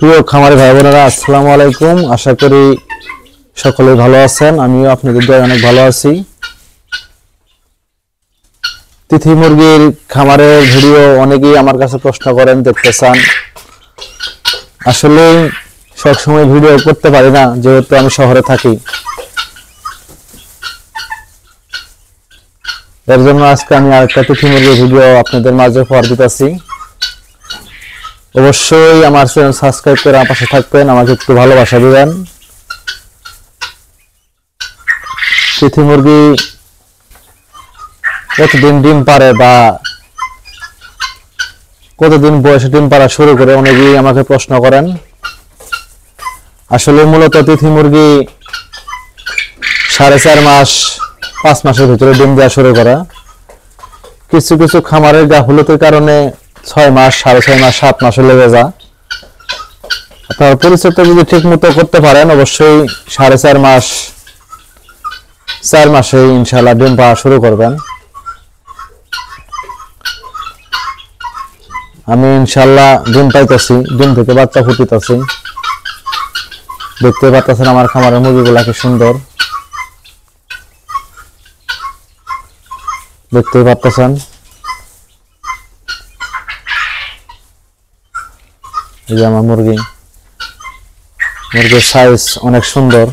প্রিয় খামারি ভাই বোনেরা, আসসালামু আলাইকুম। আশা করি সকলেই ভালো আছেন। আমিও আপনাদের দয়ায় অনেক ভালো আছি। তিথি মুরগির খামারের ভিডিও অনেকেই আমার কাছে প্রশ্ন করেন, দেখতে চান। আসলে সবসময় ভিডিও করতে পারি না, যেহেতু আমি শহরে থাকি। এর জন্য আজকে আমি আরেকটা তিথি মুরগির ভিডিও আপনাদের মাঝে উপহার দিতেছি। অবশ্যই আমার চ্যানেল সাবস্ক্রাইব করে আমার পাশে থাকবেন, আমাকে একটু ভালোবাসা দিবেন। তিথি মুরগি কতদিন ডিম পারে বা কতদিন বয়সে ডিম পাড়া শুরু করে, অনেকেই আমাকে প্রশ্ন করেন। আসলে মূলত তিথি মুরগি 4.5 মাস 5 মাসের ভিতরে ডিম দেওয়া শুরু করে। কিছু কিছু খামারের গাফিলতির কারণে 6 মাস, 6.5 মাস, 7 মাসে লেগে যায়। আপনার পরিচর্যা যদি ঠিক মতো করতে পারেন, অবশ্যই 4.5 মাস 4 মাসে ইনশাআল্লাহ ডিম পাওয়া শুরু করবেন। আমি ইনশাআল্লাহ ডিম পাইতেছি, ডিম থেকে বাচ্চা ফুটিতেছি। দেখতে পাচ্ছেন আমার খামারের মুরগিগুলা কি সুন্দর, দেখতে পাচ্ছেন। এই যে আমার মুরগির সাইজ অনেক সুন্দর।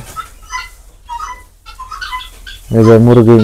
এই যে মুরগি